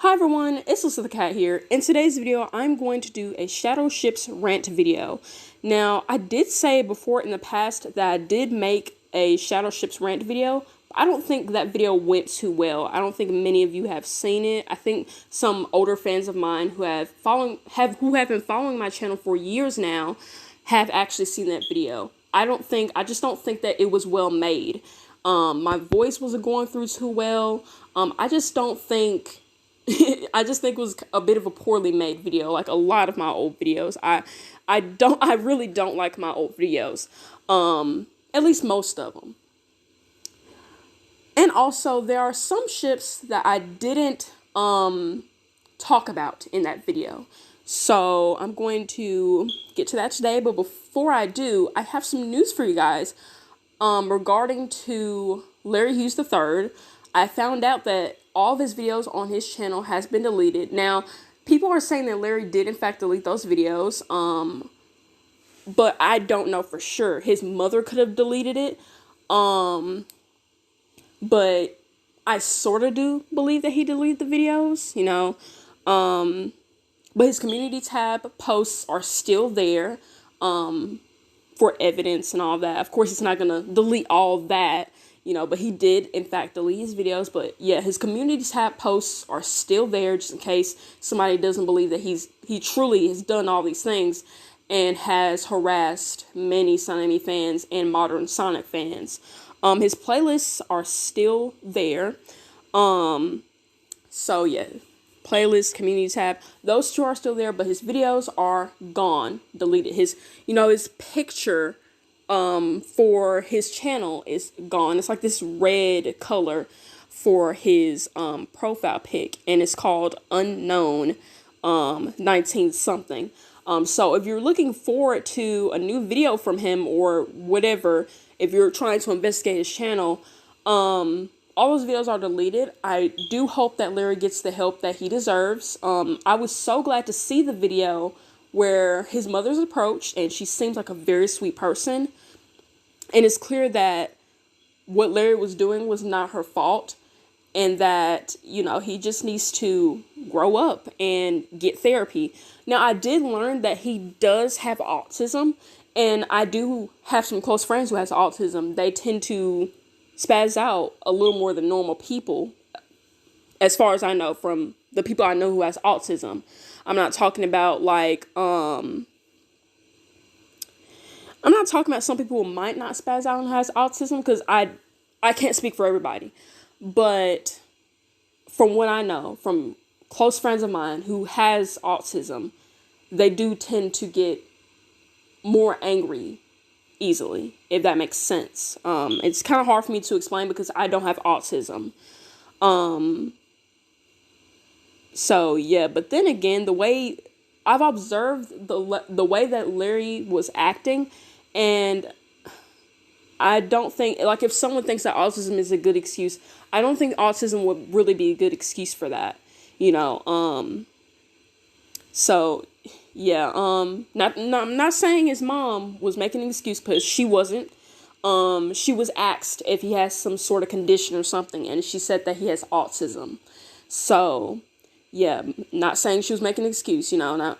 Hi everyone, it's Lisa the Cat here. In today's video, I'm going to do a Shadow Ships rant video. Now, I did say before in the past that I did make a Shadow Ships rant video. I don't think that video went too well. I don't think many of you have seen it. I think some older fans of mine who have been following my channel for years now have actually seen that video. I just don't think that it was well made. My voice wasn't going through too well. I just think it was a bit of a poorly made video, like a lot of my old videos. I really don't like my old videos. At least most of them. And also, there are some ships that I didn't talk about in that video. So I'm going to get to that today, but before I do, I have some news for you guys regarding to Larry Hughes III. I found out that all of his videos on his channel has been deleted. Now, people are saying that Larry did in fact delete those videos, but I don't know for sure. His mother could have deleted it, but I sort of do believe that he deleted the videos, you know. But his community tab posts are still there for evidence and all that. Of course, he's not going to delete all that, you know, but he did, in fact, delete his videos. But yeah, his community tab posts are still there just in case somebody doesn't believe that he truly has done all these things and has harassed many Sonic fans and modern Sonic fans. His playlists are still there. So yeah, playlist, community tab, those two are still there, but his videos are gone, deleted. His picture for his channel is gone. It's like this red color for his profile pic, and it's called unknown 19 something. So if you're looking forward to a new video from him or whatever, if you're trying to investigate his channel, all those videos are deleted. I do hope that Larry gets the help that he deserves. I was so glad to see the video where his mother's approached, and she seems like a very sweet person. And it's clear that what Larry was doing was not her fault, and that, you know, he just needs to grow up and get therapy. Now, I did learn that he does have autism, and I do have some close friends who has autism. They tend to spaz out a little more than normal people, as far as I know from the people I know who has autism. I'm not talking about like, I'm not talking about some people who might not spaz out and has autism, because I can't speak for everybody. But from what I know, from close friends of mine who has autism, they do tend to get more angry easily, if that makes sense. It's kind of hard for me to explain because I don't have autism. So yeah, but then again, the way I've observed the way that Larry was acting, and I don't think, like, if someone thinks that autism is a good excuse, I don't think autism would really be a good excuse for that, you know. So yeah, I'm not saying his mom was making an excuse, because she wasn't. She was asked if he has some sort of condition or something, and she said that he has autism. So yeah, not saying she was making an excuse, you know. Now,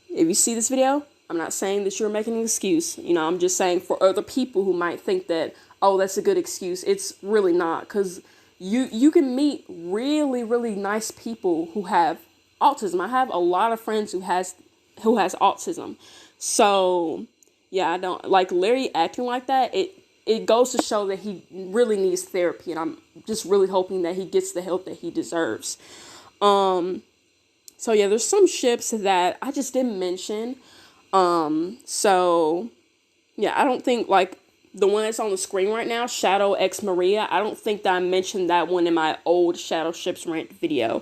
if you see this video, I'm not saying that you're making an excuse, you know. I'm just saying for other people who might think that, oh, that's a good excuse, it's really not, because you can meet really, really nice people who have autism. I have a lot of friends who has autism. So yeah, I don't like Larry acting like that. It goes to show that he really needs therapy, and I'm just really hoping that he gets the help that he deserves. So yeah, there's some ships that I just didn't mention. So yeah, I don't think, like, the one that's on the screen right now, Shadow X Maria, I don't think that I mentioned that one in my old Shadow Ships rant video.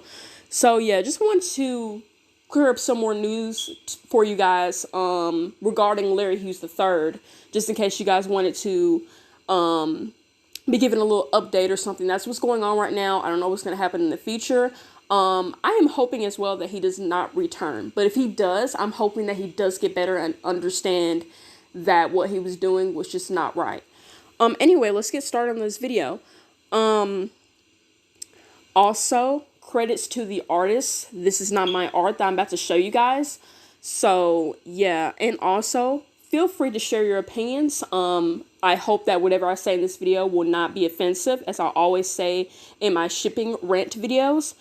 So yeah, just wanted to clear up some more news for you guys regarding Larry Hughes III, just in case you guys wanted to be given a little update or something. That's what's going on right now. I don't know what's going to happen in the future. I am hoping as well that he does not return, but if he does, I'm hoping that he does get better and understand that what he was doing was just not right. Anyway, let's get started on this video. Also, credits to the artist. This is not my art that I'm about to show you guys. So yeah, and also feel free to share your opinions. I hope that whatever I say in this video will not be offensive, as I always say in my shipping rant videos.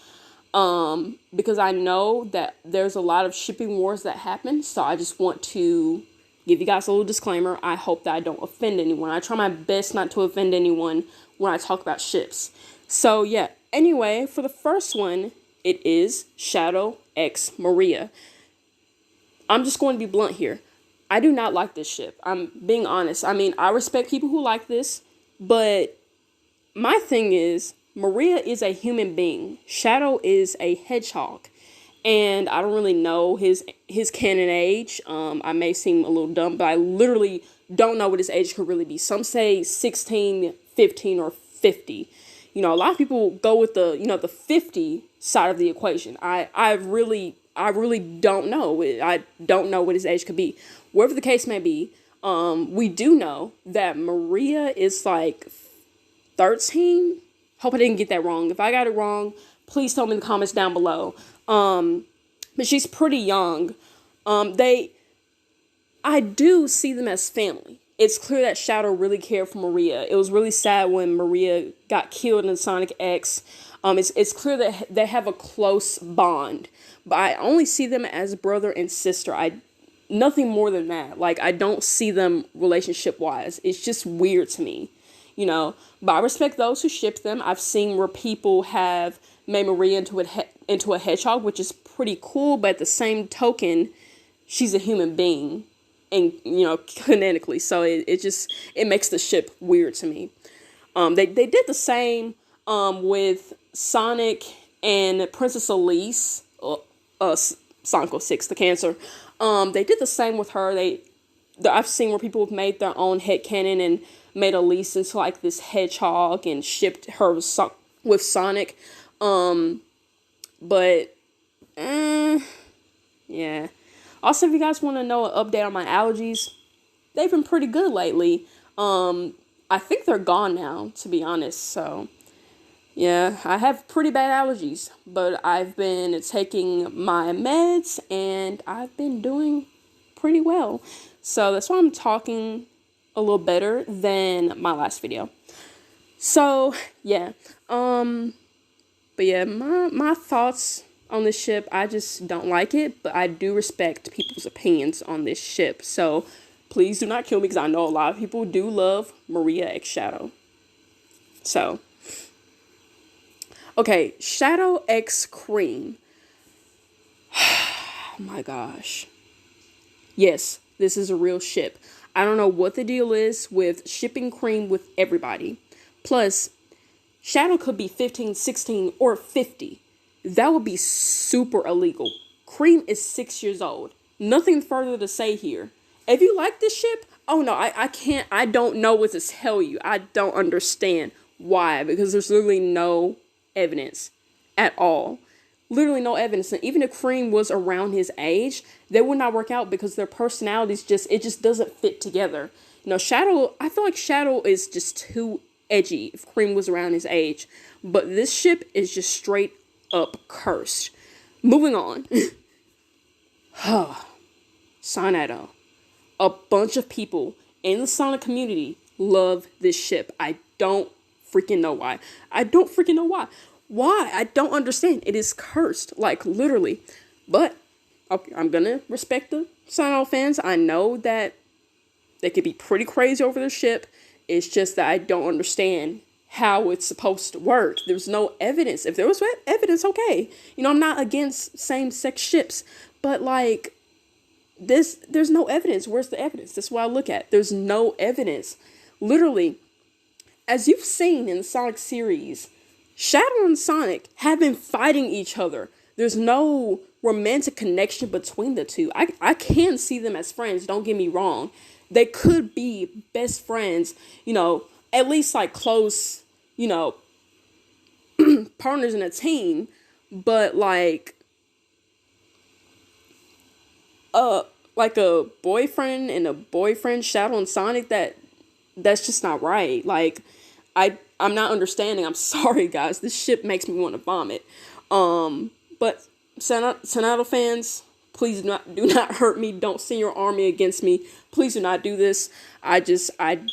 Because I know that there's a lot of shipping wars that happen, so I just want to give you guys a little disclaimer. I hope that I don't offend anyone. I try my best not to offend anyone when I talk about ships. So yeah, anyway, for the first one, it is Shadow x Maria. I'm just going to be blunt here. I do not like this ship. I'm being honest. I mean, I respect people who like this, but my thing is, Maria is a human being. Shadow is a hedgehog. And I don't really know his canon age. I may seem a little dumb, but I literally don't know what his age could really be. Some say 16, 15, or 50. You know, a lot of people go with the, the 50 side of the equation. I really don't know. I don't know what his age could be. Whatever the case may be, we do know that Maria is like 13. Hope I didn't get that wrong. If I got it wrong, please tell me in the comments down below. But she's pretty young. I do see them as family. It's clear that Shadow really cared for Maria. It was really sad when Maria got killed in Sonic X. It's clear that they have a close bond, but I only see them as brother and sister. Nothing more than that. Like, I don't see them relationship wise. It's just weird to me, but I respect those who ship them. I've seen where people have made Maria into a hedgehog, which is pretty cool, but at the same token, she's a human being, and kinetically, so it makes the ship weird to me. They did the same with Sonic and Princess Elise, Sonic 06, the Cancer. They did the same with her. I've seen where people have made their own headcanon and made Elise into like this hedgehog and shipped her with Sonic. But yeah. Also, if you guys want to know an update on my allergies, they've been pretty good lately. I think they're gone now, to be honest. So yeah, I have pretty bad allergies, but I've been taking my meds and I've been doing pretty well. So that's why I'm talking a little better than my last video. So yeah, but yeah, my thoughts on this ship, I just don't like it, but I do respect people's opinions on this ship. So please do not kill me, because I know a lot of people do love Maria x Shadow. So, okay, Shadow x Cream. Oh my gosh. Yes, this is a real ship. I don't know what the deal is with shipping Cream with everybody. Plus, Shadow could be 15, 16, or 50. That would be super illegal. Cream is 6 years old. Nothing further to say here. If you like this ship, oh no, I don't know what to tell you. I don't understand why, because there's literally no evidence at all. Literally no evidence. And even if Cream was around his age, they would not work out because their personalities just doesn't fit together. Shadow, I feel like Shadow is just too edgy if Cream was around his age. But this ship is just straight up cursed. Moving on. Sonado. A bunch of people in the Sonic community love this ship. I don't freaking know why. Why? I don't understand. It is cursed, like literally. But okay, I'm gonna respect the Sonado fans. I know that they could be pretty crazy over their ship. It's just that I don't understand how it's supposed to work. There's no evidence. If there was evidence, okay. I'm not against same-sex ships, but like there's no evidence. Where's the evidence? That's what I look at. There's no evidence. Literally, as you've seen in the Sonic series, Shadow and Sonic have been fighting each other. There's no romantic connection between the two. I can see them as friends, don't get me wrong. They could be best friends, at least like close, partners in a team, but like a boyfriend and a boyfriend, Shadow and Sonic, that's just not right. Like, I I'm not understanding. I'm sorry, guys. This ship makes me want to vomit. But Senado fans, please do not hurt me. Don't send your army against me. Please do not do this. I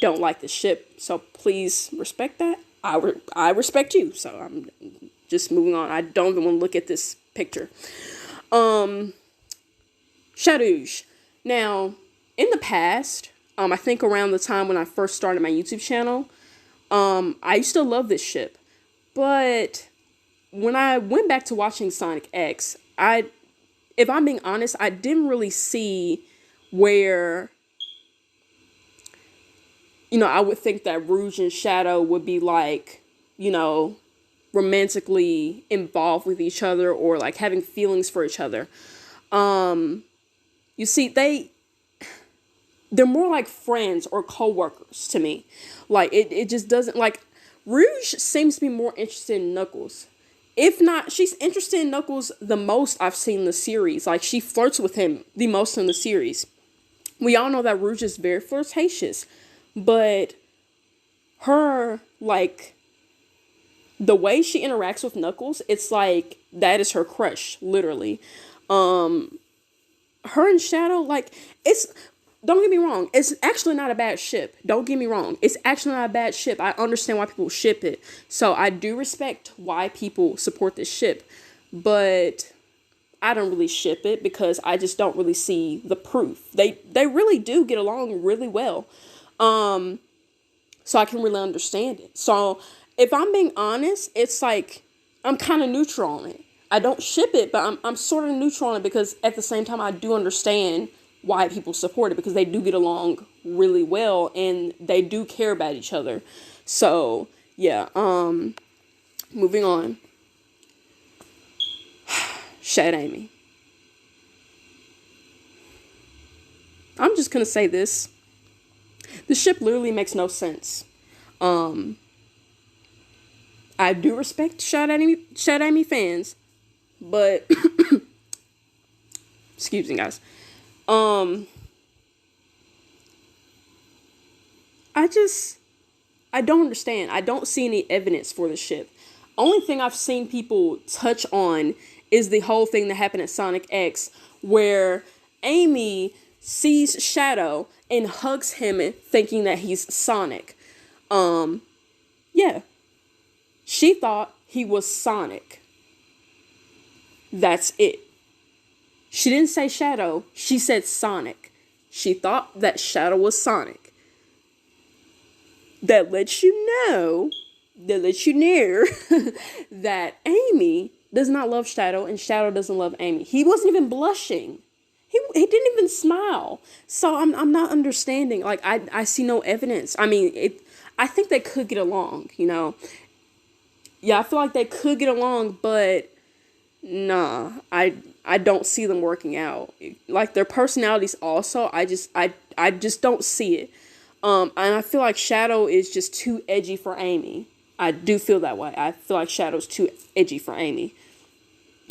don't like the ship. So please respect that. I respect you. So I'm just moving on. I don't even want to look at this picture. Rouge. Now, in the past, I think around the time when I first started my YouTube channel, I used to love this ship. But when I went back to watching Sonic X, if I'm being honest, I didn't really see where, I would think that Rouge and Shadow would be like, romantically involved with each other or like having feelings for each other. You see, they're more like friends or co-workers to me. Like it just doesn't, like, Rouge seems to be more interested in Knuckles. If not, she's interested in Knuckles the most I've seen in the series. Like, she flirts with him the most in the series. We all know that Rouge is very flirtatious, but her, like, the way she interacts with Knuckles, it's like that is her crush, literally. Her and Shadow, like, don't get me wrong, it's actually not a bad ship. Don't get me wrong. It's actually not a bad ship. I understand why people ship it. So I do respect why people support this ship. But I don't really ship it because I just don't really see the proof. They really do get along really well. So I can really understand it. So if I'm being honest, it's like I'm kind of neutral on it. I don't ship it, but I'm sort of neutral on it because at the same time I do understand why people support it, because they do get along really well and they do care about each other. So yeah, moving on. Shad Amy. I'm just gonna say this. The ship literally makes no sense. I do respect Shad Amy fans, but excuse me, guys. I don't understand. I don't see any evidence for the ship. Only thing I've seen people touch on is the whole thing that happened at Sonic X, where Amy sees Shadow and hugs him thinking that he's Sonic. Yeah. She thought he was Sonic. That's it. She didn't say Shadow. She said Sonic. She thought that Shadow was Sonic. That lets you know that Amy does not love Shadow and Shadow doesn't love Amy. He wasn't even blushing. He didn't even smile. So I'm not understanding. Like, I see no evidence. I mean, I think they could get along, Yeah, I feel like they could get along, but nah, I don't see them working out. Like, their personalities also, I just don't see it. And I feel like Shadow is just too edgy for Amy. I do feel that way. I feel like Shadow's too edgy for Amy.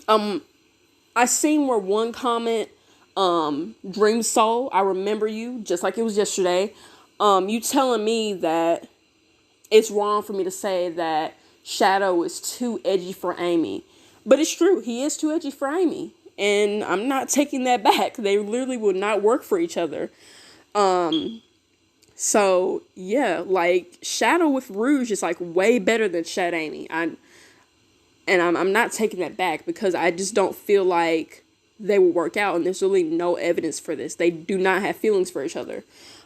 I seen where one comment, Dream Soul, I remember you just like it was yesterday. You telling me that it's wrong for me to say that Shadow is too edgy for Amy. But it's true. He is too edgy for Amy. And I'm not taking that back. They literally would not work for each other. So yeah, like, Shadow with Rouge is like way better than Shad Amy. I'm not taking that back because I just don't feel like they will work out, and there's really no evidence for this. They do not have feelings for each other.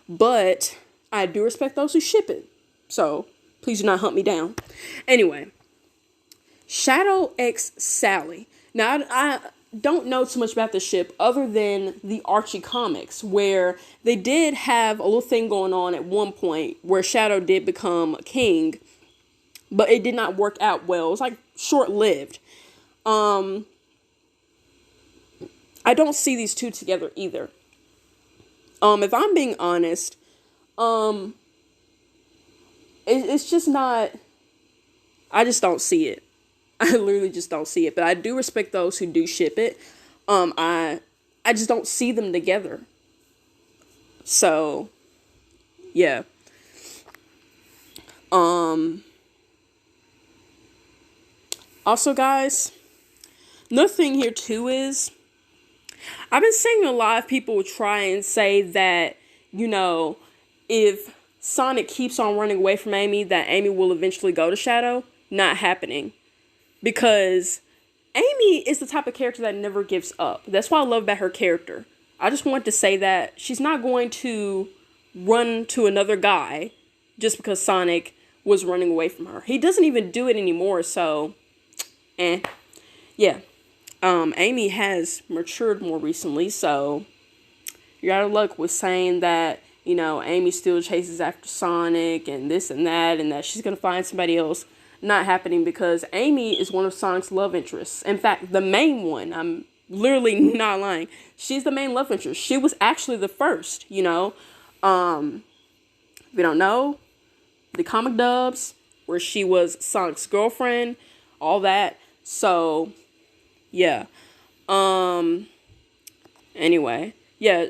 But I do respect those who ship it. So please do not hunt me down. Anyway, Shadow X Sally. Now, I don't know too much about the ship other than the Archie comics, where they did have a little thing going on at one point where Shadow did become a king, but it did not work out well. It was like short-lived. I don't see these two together either. If I'm being honest, it's just not, I just don't see it. I literally just don't see it. But I do respect those who do ship it. I just don't see them together. So, yeah. Also, guys, another thing here too is I've been seeing a lot of people try and say that, you know, if Sonic keeps on running away from Amy, that Amy will eventually go to Shadow. Not happening. Because Amy is the type of character that never gives up. That's what I love about her character. I just want to say that she's not going to run to another guy just because Sonic was running away from her. He doesn't even do it anymore, so yeah. Amy has matured more recently, so you're out of luck with saying that, you know, Amy still chases after Sonic and this and that she's gonna find somebody else. Not happening, because Amy is one of Sonic's love interests. In fact, the main one. I'm literally not lying. She's the main love interest. She was actually the first, you know. If you don't know, the comic dubs, where she was Sonic's girlfriend, all that. So, yeah. Anyway, yeah.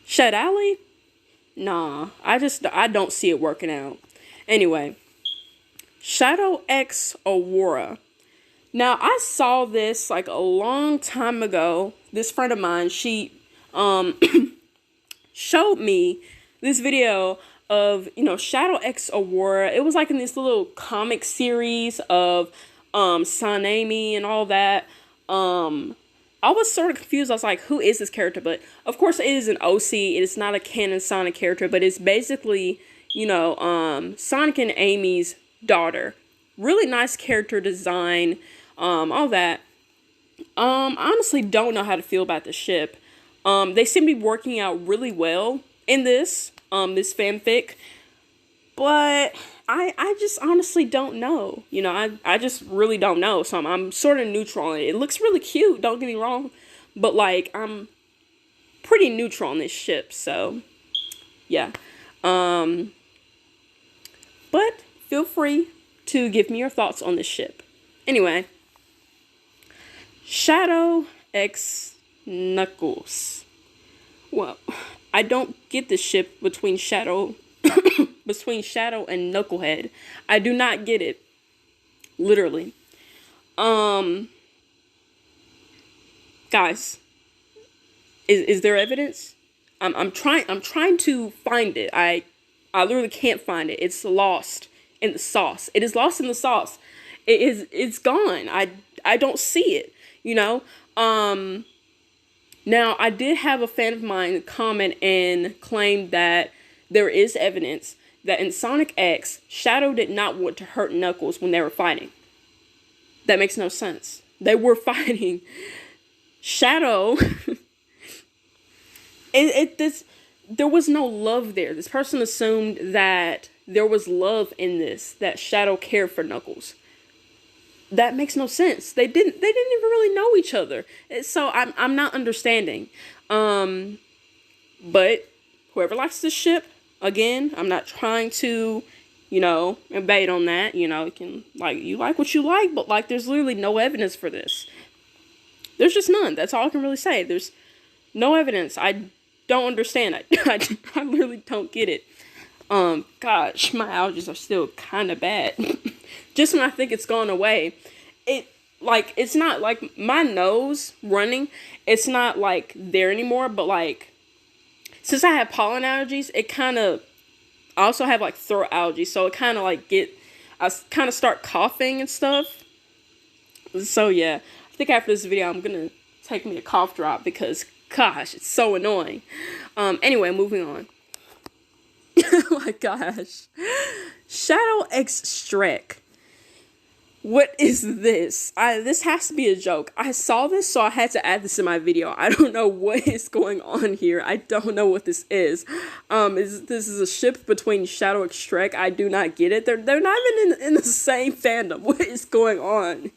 Shed Alley? Nah, I don't see it working out. Anyway, Shadow X Aurora. Now, I saw this like a long time ago. This friend of mine, she showed me this video of, you know, Shadow X Aurora. It was like in this little comic series of Son Amy and all that. I was sort of confused. I was like, who is this character? But of course it is an OC. It is not a canon Sonic character, but it's basically, you know, Sonic and Amy's daughter. Really nice character design, all that. Honestly don't know how to feel about the ship. They seem to be working out really well in this fanfic, but I just honestly don't know. You know, I just really don't know. So I'm sort of neutral on it. It looks really cute, don't get me wrong, but like I'm pretty neutral on this ship. So yeah. But feel free to give me your thoughts on this ship. Anyway, Shadow X Knuckles. Well, I don't get the ship between Shadow and Knucklehead. I do not get it. Literally. Guys, is there evidence? I'm trying to find it. I literally can't find it. It's lost in the sauce. It is lost in the sauce. It's gone. I don't see it, you know? Now, I did have a fan of mine comment and claim that there is evidence that in Sonic X, Shadow did not want to hurt Knuckles when they were fighting. That makes no sense. They were fighting. Shadow, there was no love there. This person assumed that there was love in this, that Shadow cared for Knuckles. That makes no sense. They didn't even really know each other. So I'm not understanding. But whoever likes this ship, again, I'm not trying to, you know, debate on that. You know, you like what you like, but like there's literally no evidence for this. There's just none. That's all I can really say. There's no evidence. I don't understand. I literally don't get it. Gosh, my allergies are still kind of bad. Just when I think it's gone away, it's not like my nose running. It's not like there anymore, but like, since I have pollen allergies, I also have like throat allergies. So it kind of like I kind of start coughing and stuff. So yeah, I think after this video, I'm going to take me a cough drop because gosh, it's so annoying. Anyway, moving on. Oh my gosh. Shadow X Shrek. What is this? This has to be a joke. I saw this, so I had to add this in my video. I don't know what is going on here. I don't know what this is. This is a ship between Shadow X Shrek. I do not get it. They're not even in the same fandom. What is going on?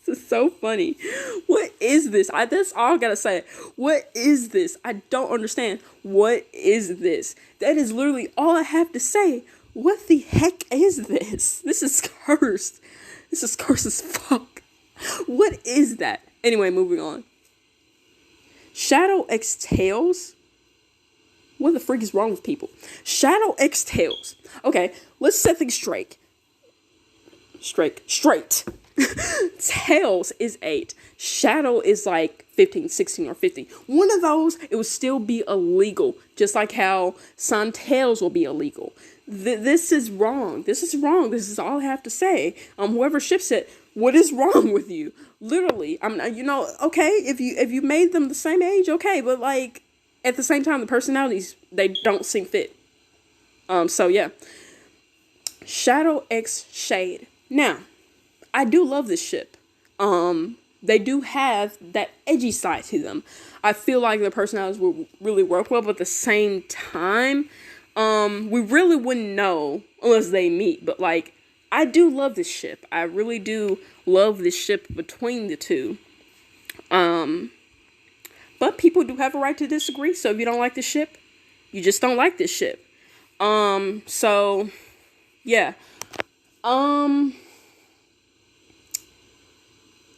This is so funny. What is this? That's all I gotta say. What is this? I don't understand. What is this? That is literally all I have to say. What the heck is this? This is cursed. This is cursed as fuck. What is that? Anyway, moving on. Shadow X Tails? What the freak is wrong with people? Shadow X Tails. Okay, let's set things straight. Straight. Tails is 8. Shadow is like 15, 16, or 50. One of those, it would still be illegal. Just like how Sun Tails will be illegal. This is wrong. This is wrong. This is all I have to say. Whoever ships it, what is wrong with you? Literally, okay, if you made them the same age, okay, but like at the same time, the personalities, they don't seem fit. So yeah. Shadow X Shade. Now, I do love this ship. They do have that edgy side to them. I feel like the personalities will really work well, but at the same time, we really wouldn't know unless they meet. But like, I do love this ship. I really do love this ship between the two. But people do have a right to disagree. So if you don't like the ship, you just don't like this ship. So yeah.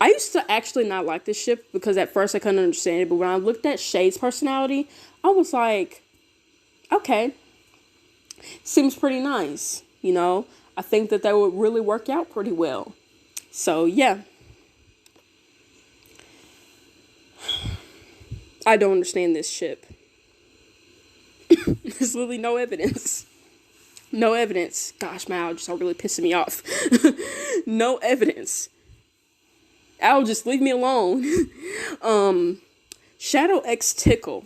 I used to actually not like this ship because at first I couldn't understand it, but when I looked at Shade's personality, I was like, okay, seems pretty nice, you know? I think that would really work out pretty well. So, yeah. I don't understand this ship. There's literally no evidence. No evidence. Gosh, my allergies are really pissing me off. No evidence. Al, just leave me alone. Shadow X Tickle.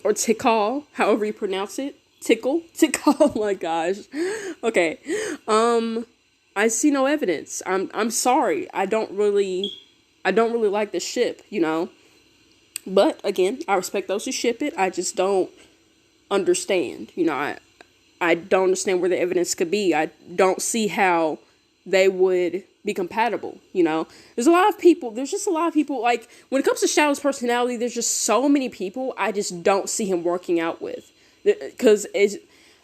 Or Tickle, however you pronounce it. Tickle. Oh my gosh. Okay. I see no evidence. I'm sorry. I don't really like the ship, you know. But again, I respect those who ship it. I just don't understand. You know, I don't understand where the evidence could be. I don't see how they would be compatible, you know. There's just a lot of people, like, when it comes to Shadow's personality, there's just so many people I just don't see him working out with. Because it's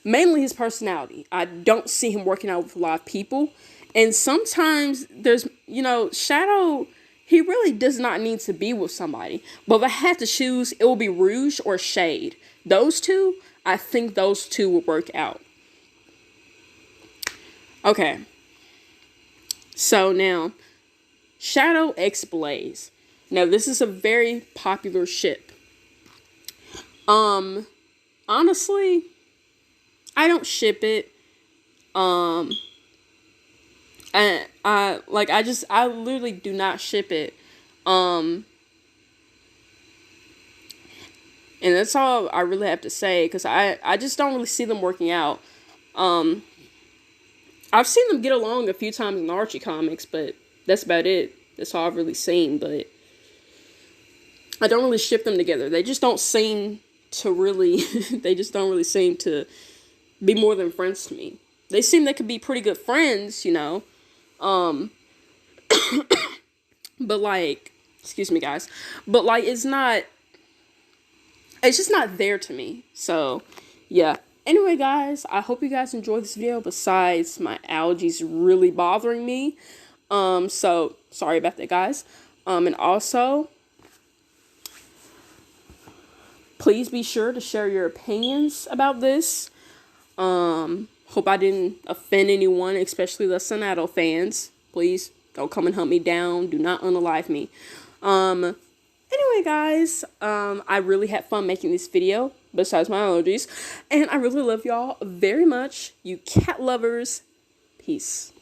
mainly his personality. I don't see him working out with a lot of people. And sometimes there's, you know, Shadow, he really does not need to be with somebody. But if I had to choose, it will be Rouge or Shade. Those two, I think those two would work out. Okay. So now, Shadow X Blaze. Now, this is a very popular ship. Honestly, I don't ship it. I literally do not ship it. And that's all I really have to say, because I just don't really see them working out. I've seen them get along a few times in the Archie comics, but that's about it. That's all I've really seen, but I don't really ship them together. They just don't seem to really, seem to be more than friends to me. They seem they could be pretty good friends, you know. But like, excuse me guys, but like, it's just not there to me. So yeah. Anyway, guys, I hope you guys enjoyed this video, besides my allergies really bothering me. So, sorry about that, guys. And also, please be sure to share your opinions about this. Hope I didn't offend anyone, especially the Sonato fans. Please, don't come and hunt me down. Do not unalive me. Anyway, guys, I really had fun making this video, besides my allergies, and I really love y'all very much. You cat lovers. Peace.